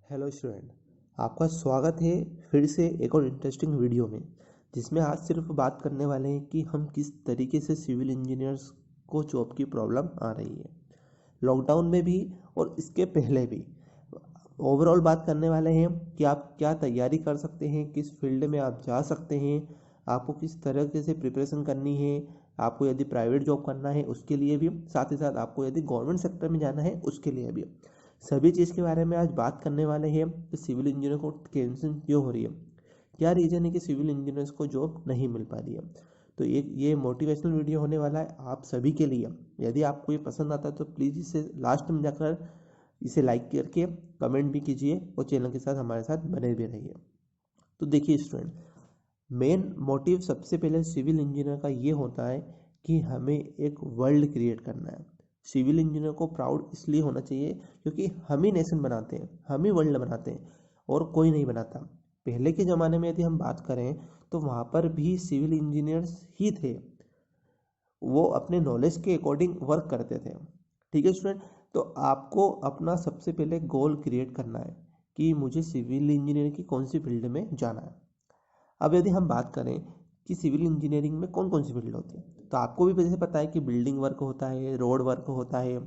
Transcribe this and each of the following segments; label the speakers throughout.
Speaker 1: Hello student, आपका स्वागत है फिर से एक और इंटरेस्टिंग वीडियो में, जिसमें आज सिर्फ बात करने वाले हैं कि हम किस तरीके से सिविल इंजीनियर्स को जॉब की प्रॉब्लम आ रही है लॉकडाउन में भी और इसके पहले भी। ओवरऑल बात करने वाले हैं कि आप क्या तैयारी कर सकते हैं, किस फील्ड में आप जा सकते हैं, आपको किस तरीके से प्रिपरेशन करनी है, आपको यदि प्राइवेट जॉब करना है उसके लिए भी, साथ ही साथ आपको यदि गवर्नमेंट सेक्टर में जाना है उसके लिए भी। सभी चीज़ के बारे में आज बात करने वाले हैं कि सिविल इंजीनियर को टेंशन क्यों हो रही है, क्या रीज़न है कि सिविल इंजीनियर्स को जॉब नहीं मिल पा रही है। तो ये मोटिवेशनल वीडियो होने वाला है आप सभी के लिए। यदि आपको ये पसंद आता है तो प्लीज़ इसे लास्ट में जाकर इसे लाइक करके कमेंट भी कीजिए और चैनल के साथ हमारे साथ बने भी रहिए। तो देखिए स्टूडेंट, मेन मोटिव सबसे पहले सिविल इंजीनियर का ये होता है कि हमें एक वर्ल्ड क्रिएट करना है। सिविल इंजीनियर को प्राउड इसलिए होना चाहिए क्योंकि हम ही नेशन बनाते हैं, हम ही वर्ल्ड बनाते हैं और कोई नहीं बनाता। पहले के ज़माने में यदि हम बात करें तो वहाँ पर भी सिविल इंजीनियर्स ही थे, वो अपने नॉलेज के अकॉर्डिंग वर्क करते थे। ठीक है स्टूडेंट, तो आपको अपना सबसे पहले गोल क्रिएट करना है कि मुझे सिविल इंजीनियर की कौन सी फील्ड में जाना है। अब यदि हम बात करें कि सिविल इंजीनियरिंग में कौन कौन सी फील्ड होती है, तो आपको भी वैसे पता है कि बिल्डिंग वर्क होता है, रोड वर्क होता है,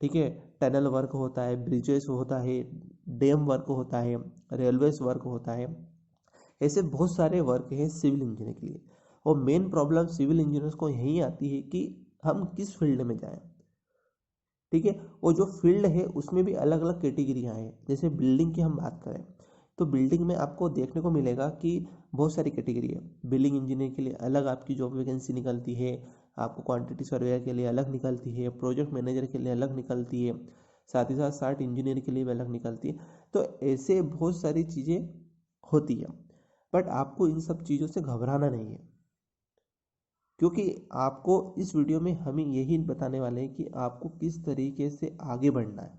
Speaker 1: ठीक है, टनल वर्क होता है, ब्रिजेस होता है, डैम वर्क होता है, रेलवेज वर्क होता है। ऐसे बहुत सारे वर्क हैं सिविल इंजीनियर के लिए। और मेन प्रॉब्लम सिविल इंजीनियर्स को यही आती है कि हम किस फील्ड में जाएं। ठीक है, और जो फील्ड है उसमें भी अलग अलग कैटेगरियाँ हैं। जैसे बिल्डिंग की हम बात करें तो बिल्डिंग में आपको देखने को मिलेगा कि बहुत सारी कैटेगरी है। बिल्डिंग इंजीनियर के लिए अलग आपकी जॉब वैकेंसी निकलती है, आपको क्वांटिटी सर्वेयर के लिए अलग निकलती है, प्रोजेक्ट मैनेजर के लिए अलग निकलती है, साथ ही साथ साइट इंजीनियर के लिए भी अलग निकलती है। तो ऐसे बहुत सारी चीज़ें होती है, बट आपको इन सब चीज़ों से घबराना नहीं है, क्योंकि आपको इस वीडियो में हम यही बताने वाले हैं कि आपको किस तरीके से आगे बढ़ना है।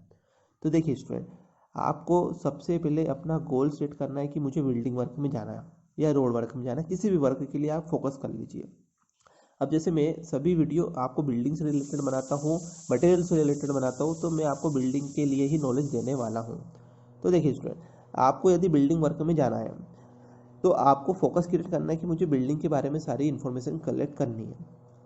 Speaker 1: तो देखिए स्टूडेंट, आपको सबसे पहले अपना गोल सेट करना है कि मुझे बिल्डिंग वर्क में जाना है या रोड वर्क में जाना है। किसी भी वर्क के लिए आप फोकस कर लीजिए। अब जैसे मैं सभी वीडियो आपको बिल्डिंग से रिलेटेड बनाता हूँ, मटेरियल से रिलेटेड बनाता हूँ, तो मैं आपको बिल्डिंग के लिए ही नॉलेज देने वाला हूँ। तो देखिए स्टूडेंट, आपको यदि बिल्डिंग वर्क में जाना है तो आपको फोकस क्रिएट करना है कि मुझे बिल्डिंग के बारे में सारी इन्फॉर्मेशन कलेक्ट करनी है।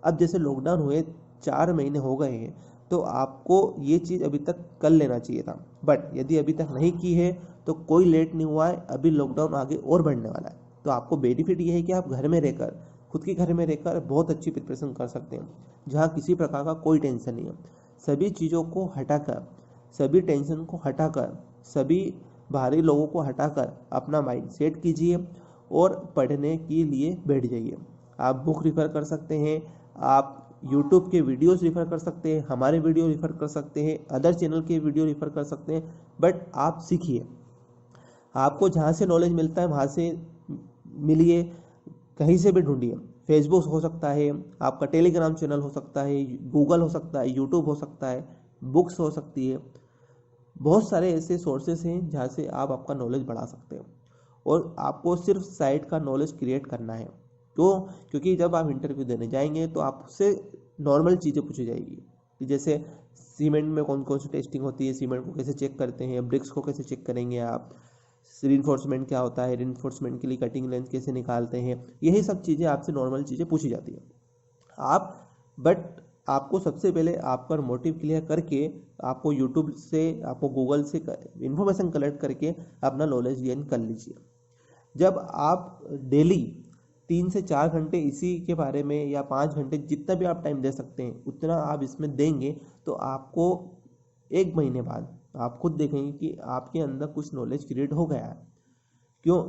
Speaker 1: अब जैसे लॉकडाउन हुए 4 महीने हो गए हैं, तो आपको ये चीज़ अभी तक कर लेना चाहिए था, बट यदि अभी तक नहीं की है तो कोई लेट नहीं हुआ है, अभी लॉकडाउन आगे और बढ़ने वाला है। तो आपको बेनिफिट ये है कि आप घर में रहकर, खुद के घर में रहकर बहुत अच्छी प्रिपरेशन कर सकते हैं, जहाँ किसी प्रकार का कोई टेंशन नहीं है। सभी चीज़ों को हटाकर, सभी टेंशन को हटाकर, सभी बाहरी लोगों को हटाकर अपना माइंड सेट कीजिए और पढ़ने के लिए बैठ जाइए। आप बुक रिफ़र कर सकते हैं, आप यूट्यूब के वीडियोस रिफ़र कर सकते हैं, हमारे वीडियो रिफ़र कर सकते हैं, अदर चैनल के वीडियो रिफ़र कर सकते हैं, बट आप सीखिए। आपको जहाँ से नॉलेज मिलता है वहाँ से मिलिए, कहीं से भी ढूंढिए। फेसबुक हो सकता है, आपका टेलीग्राम चैनल हो सकता है, गूगल हो सकता है, यूट्यूब हो सकता है, बुक्स हो सकती है। बहुत सारे ऐसे सोर्सेस हैं जहाँ से आप आपका नॉलेज बढ़ा सकते हैं। और आपको सिर्फ साइट का नॉलेज क्रिएट करना है। क्यों? क्योंकि जब आप इंटरव्यू देने जाएंगे तो आपसे नॉर्मल चीज़ें पूछी जाएगी कि जैसे सीमेंट में कौन कौन सी टेस्टिंग होती है, सीमेंट को कैसे चेक करते हैं, ब्रिक्स को कैसे चेक करेंगे आप, रीइंफोर्समेंट क्या होता है, रीइंफोर्समेंट के लिए कटिंग लेंथ कैसे निकालते हैं, यही सब चीज़ें आपसे नॉर्मल चीज़ें पूछी जाती है। आप बट आपको सबसे पहले आपका मोटिव क्लियर करके, आपको यूट्यूब से, आपको गूगल से इंफॉर्मेशन कलेक्ट करके अपना नॉलेज गेन कर लीजिए। जब आप डेली 3 से 4 घंटे इसी के बारे में, या 5 घंटे, जितना भी आप टाइम दे सकते हैं उतना आप इसमें देंगे, तो आपको 1 महीने बाद आप खुद देखेंगे कि आपके अंदर कुछ नॉलेज क्रिएट हो गया है। क्यों?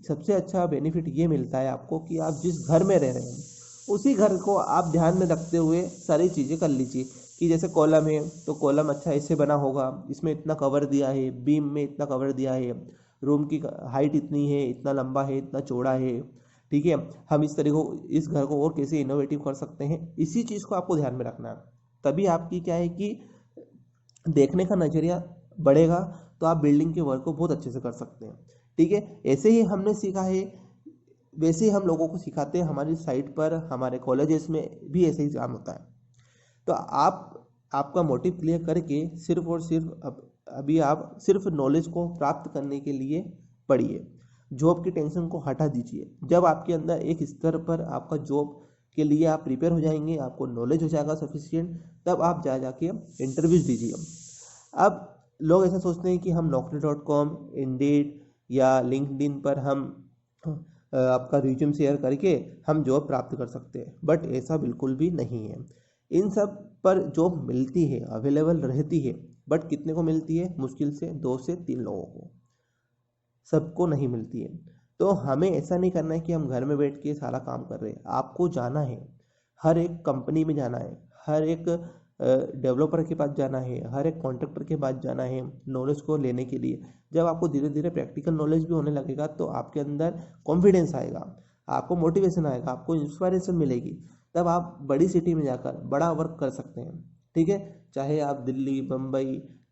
Speaker 1: सबसे अच्छा बेनिफिट ये मिलता है आपको कि आप जिस घर में रह रहे हैं उसी घर को आप ध्यान में रखते हुए सारी चीज़ें कर लीजिए। कि जैसे कॉलम है तो कॉलम अच्छा इससे बना होगा, इसमें इतना कवर दिया है, बीम में इतना कवर दिया है, रूम की हाइट इतनी है, इतना लंबा है, इतना चौड़ा है। ठीक है, हम इस तरीके को, इस घर को और कैसे इनोवेटिव कर सकते हैं, इसी चीज़ को आपको ध्यान में रखना है। तभी आपकी क्या है कि देखने का नज़रिया बढ़ेगा, तो आप बिल्डिंग के वर्क को बहुत अच्छे से कर सकते हैं। ठीक है, ऐसे ही हमने सीखा है, वैसे ही हम लोगों को सिखाते हैं। हमारी साइट पर, हमारे कॉलेजेस में भी ऐसे ही काम होता है। तो आप आपका मोटिव क्लियर करके सिर्फ और सिर्फ अब अभी आप सिर्फ नॉलेज को प्राप्त करने के लिए पढ़िए, जॉब की टेंशन को हटा दीजिए। जब आपके अंदर एक स्तर पर आपका जॉब के लिए आप प्रिपेयर हो जाएंगे, आपको नॉलेज हो जाएगा सफिशिएंट, तब आप जाके इंटरव्यूज दीजिए। अब लोग ऐसा सोचते हैं कि हम naukri.com, इंडीड या लिंक्डइन पर हम आपका रिज्यूम शेयर करके हम जॉब प्राप्त कर सकते हैं, बट ऐसा बिल्कुल भी नहीं है। इन सब पर जॉब मिलती है, अवेलेबल रहती है, बट कितने को मिलती है? मुश्किल से 2 से 3 लोगों को, सबको नहीं मिलती है। तो हमें ऐसा नहीं करना है कि हम घर में बैठ के सारा काम कर रहे हैं। आपको जाना है, हर एक कंपनी में जाना है, हर एक डेवलपर के पास जाना है, हर एक कॉन्ट्रैक्टर के पास जाना है नॉलेज को लेने के लिए। जब आपको धीरे धीरे प्रैक्टिकल नॉलेज भी होने लगेगा तो आपके अंदर कॉन्फिडेंस आएगा, आपको मोटिवेशन आएगा, आपको इंस्पायरेशन मिलेगी, तब आप बड़ी सिटी में जाकर बड़ा वर्क कर सकते हैं। ठीक है, चाहे आप दिल्ली, मुंबई,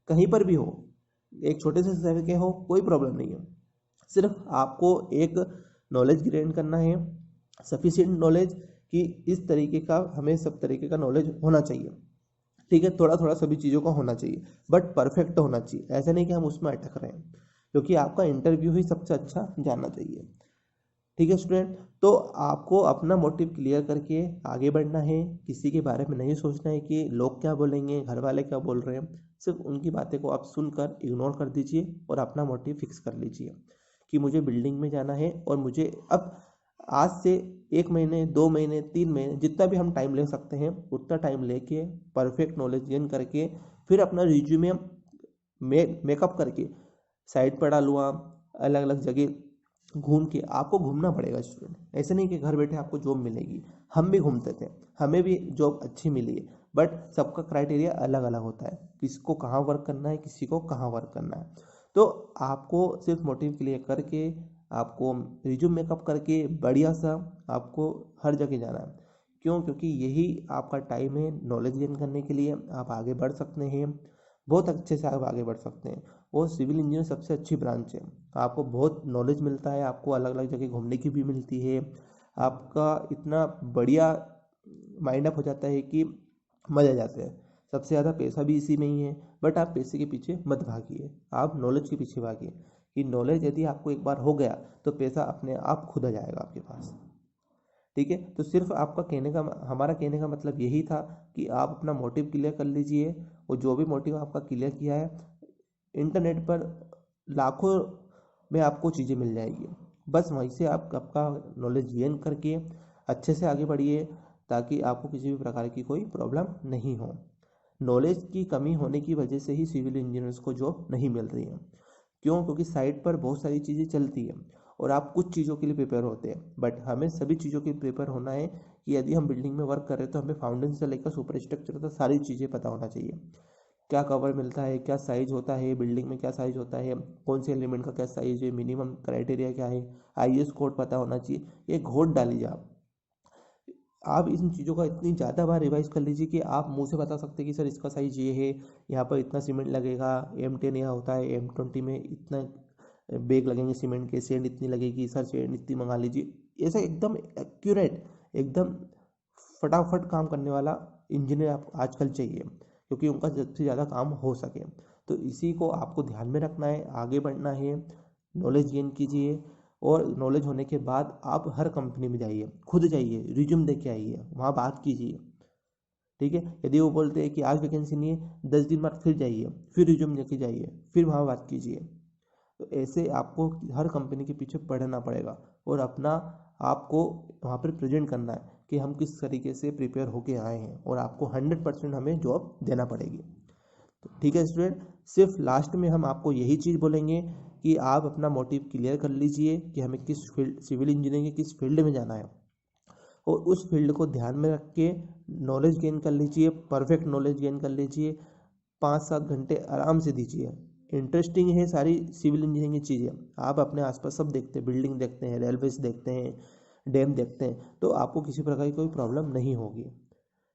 Speaker 1: कहीं पर भी हो, एक छोटे से शहर के हो, कोई प्रॉब्लम नहीं है। सिर्फ आपको एक नॉलेज गेन करना है, सफिशिएंट नॉलेज, कि इस तरीके का हमें सब तरीके का नॉलेज होना चाहिए। ठीक है, थोड़ा थोड़ा सभी चीज़ों का होना चाहिए, बट परफेक्ट होना चाहिए। ऐसा नहीं कि हम उसमें अटक रहे हैं, क्योंकि आपका इंटरव्यू ही सबसे अच्छा जानना चाहिए। ठीक है स्टूडेंट, तो आपको अपना मोटिव क्लियर करके आगे बढ़ना है। किसी के बारे में नहीं सोचना है कि लोग क्या बोलेंगे, घर वाले क्या बोल रहे हैं। सिर्फ उनकी बातें को आप सुनकर इग्नोर कर दीजिए और अपना मोटिव फिक्स कर लीजिए कि मुझे बिल्डिंग में जाना है, और मुझे अब आज से 1 महीने, 2 महीने, 3 महीने, जितना भी हम टाइम ले सकते हैं उतना टाइम लेके परफेक्ट नॉलेज गेन करके फिर अपना रिज्यूमे मेकअप करके साइट पर डालूँगा, अलग अलग जगह घूम के। आपको घूमना पड़ेगा स्टूडेंट, ऐसे नहीं कि घर बैठे आपको जॉब मिलेगी। हम भी घूमते थे, हमें भी जॉब अच्छी मिली है, बट सबका क्राइटेरिया अलग अलग होता है, किसको कहाँ वर्क करना है, किसी को कहाँ वर्क करना है। तो आपको सिर्फ मोटिव क्लियर करके, आपको रिज्यूम मेकअप करके बढ़िया सा आपको हर जगह जाना है। क्यों? क्योंकि यही आपका टाइम है नॉलेज गेन करने के लिए। आप आगे बढ़ सकते हैं, बहुत अच्छे से आप आगे बढ़ सकते हैं। और सिविल इंजीनियर सबसे अच्छी ब्रांच है, आपको बहुत नॉलेज मिलता है, आपको अलग अलग जगह घूमने की भी मिलती है, आपका इतना बढ़िया माइंड अप हो जाता है कि मज़ा आ जाता है। सबसे ज़्यादा पैसा भी इसी में ही है, बट आप पैसे के पीछे मत भागिए, आप नॉलेज के पीछे भागिए, कि नॉलेज यदि आपको एक बार हो गया तो पैसा अपने आप खुद आ जाएगा आपके पास। ठीक है, तो सिर्फ आपका हमारा कहने का मतलब यही था कि आप अपना मोटिव क्लियर कर लीजिए, और जो भी मोटिव आपका क्लियर किया है, इंटरनेट पर लाखों में आपको चीज़ें मिल जाएगी। बस वहीं से आप आपका नॉलेज गेन करके अच्छे से आगे बढ़िए, ताकि आपको किसी भी प्रकार की कोई प्रॉब्लम नहीं हो। नॉलेज की कमी होने की वजह से ही सिविल इंजीनियर्स को जॉब नहीं मिल रही है। क्यों? क्योंकि साइट पर बहुत सारी चीज़ें चलती है और आप कुछ चीज़ों के लिए प्रिपेयर होते हैं, बट हमें सभी चीज़ों के लिए प्रिपेयर होना है। कि यदि हम बिल्डिंग में वर्क कर रहे हैं तो हमें फाउंडेशन से लेकर सुपर स्ट्रक्चर तक सारी चीज़ें पता होना चाहिए। क्या कवर मिलता है, क्या साइज होता है बिल्डिंग में, क्या साइज होता है, कौन से एलिमेंट का क्या साइज है, मिनिमम क्राइटेरिया क्या है, आईएस कोड पता होना चाहिए। ये घोट डालिए आप इन चीज़ों का इतनी ज़्यादा बार रिवाइज कर लीजिए कि आप मुंह से बता सकते हैं कि सर इसका साइज ये है, यहाँ पर इतना सीमेंट लगेगा, M10 यहाँ होता है, M20 में इतना बैग लगेंगे सीमेंट के, सेंड इतनी लगेगी सर, सेंड इतनी मंगा लीजिए। ऐसा एकदम एक्यूरेट, एकदम फटाफट काम करने वाला इंजीनियर आप आजकल चाहिए, क्योंकि उनका सबसे ज़्यादा काम हो सके। तो इसी को आपको ध्यान में रखना है, आगे बढ़ना है, नॉलेज गेन कीजिए, और नॉलेज होने के बाद आप हर कंपनी में जाइए, खुद जाइए, रिज्यूम दे के आइए, वहाँ बात कीजिए। ठीक है, यदि वो बोलते हैं कि आज वैकेंसी नहीं है, 10 दिन बाद फिर जाइए, फिर रिज्यूम लेके जाइए, फिर वहाँ बात कीजिए। तो ऐसे आपको हर कंपनी के पीछे पढ़ना पड़ेगा, और अपना आपको वहाँ पर प्रेजेंट करना है कि हम किस तरीके से प्रिपेयर होके आए हैं, और आपको 100% हमें जॉब देना पड़ेगी। तो ठीक है स्टूडेंट, सिर्फ लास्ट में हम आपको यही चीज़ बोलेंगे कि आप अपना मोटिव क्लियर कर लीजिए कि हमें किस फील्ड, सिविल इंजीनियरिंग के किस फील्ड में जाना है, और उस फील्ड को ध्यान में रख के नॉलेज गेन कर लीजिए, परफेक्ट नॉलेज गेन कर लीजिए। 5-7 घंटे आराम से दीजिए। इंटरेस्टिंग है सारी सिविल इंजीनियरिंग की चीज़ें, आप अपने आसपास सब देखते हैं, बिल्डिंग देखते हैं, रेलवेज देखते हैं, डैम देखते हैं, तो आपको किसी प्रकार की कोई प्रॉब्लम नहीं होगी।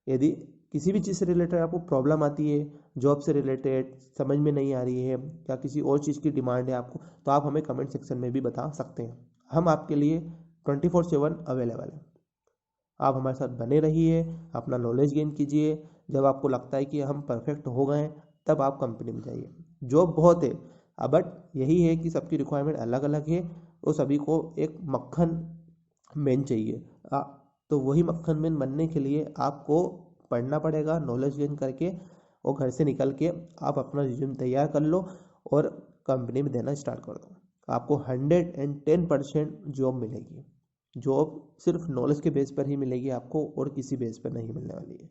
Speaker 1: यदि किसी भी चीज़ से रिलेटेड आपको प्रॉब्लम आती है, जॉब से रिलेटेड समझ में नहीं आ रही है, या किसी और चीज़ की डिमांड है आपको, तो आप हमें कमेंट सेक्शन में भी बता सकते हैं। हम आपके लिए 24/7 अवेलेबल हैं। आप हमारे साथ बने रहिए, अपना नॉलेज गेन कीजिए। जब आपको लगता है कि हम परफेक्ट हो गए, तब आप कंपनी में जाइए। जॉब बहुत है, बट यही है कि सबकी रिक्वायरमेंट अलग अलग है और सभी को एक मक्खन मैन चाहिए। तो वही मक्खन मैन बनने के लिए आपको पढ़ना पड़ेगा, नॉलेज गेन करके, और घर से निकल के आप अपना रिज्यूम तैयार कर लो और कंपनी में देना स्टार्ट कर दो। आपको 110% जॉब मिलेगी। जॉब सिर्फ नॉलेज के बेस पर ही मिलेगी आपको, और किसी बेस पर नहीं मिलने वाली है।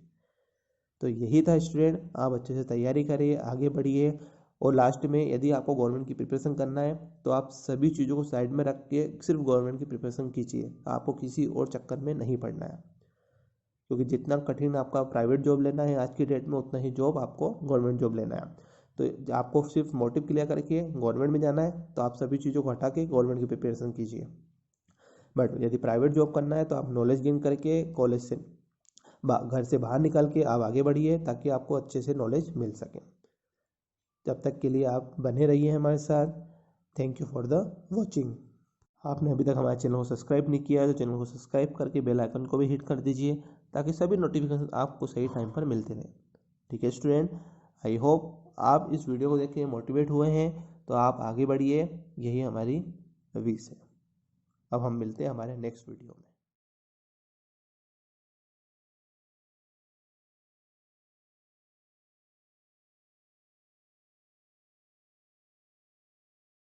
Speaker 1: तो यही था स्टूडेंट, आप अच्छे से तैयारी करिए, आगे बढ़िए, और लास्ट में यदि आपको गवर्नमेंट की प्रिपरेशन करना है तो आप सभी चीज़ों को साइड में रख के सिर्फ गवर्नमेंट की प्रिपरेशन कीजिए। आपको किसी और चक्कर में नहीं पड़ना है, क्योंकि जितना कठिन आपका प्राइवेट जॉब लेना है आज की डेट में, उतना ही जॉब आपको गवर्नमेंट जॉब लेना है। तो आपको सिर्फ मोटिव क्लियर करके गवर्नमेंट में जाना है, तो आप सभी चीज़ों को हटा के गवर्नमेंट की प्रिपरेशन कीजिए। बट यदि प्राइवेट जॉब करना है तो आप नॉलेज गेन करके कॉलेज से घर से बाहर निकल के आप आगे बढ़िए, ताकि आपको अच्छे से नॉलेज मिल सके। जब तक के लिए आप बने रहिए हमारे साथ। Thank you for the watching. आपने अभी तक हमारे चैनल को सब्सक्राइब नहीं किया है तो चैनल को सब्सक्राइब करके बेल आइकन को भी हिट कर दीजिए, ताकि सभी नोटिफिकेशन आपको सही टाइम पर मिलते रहें। ठीक है स्टूडेंट, आई होप आप इस वीडियो को देख के मोटिवेट हुए हैं, तो आप आगे बढ़िए, यही हमारी विश है। अब हम मिलते हैं हमारे नेक्स्ट वीडियो में।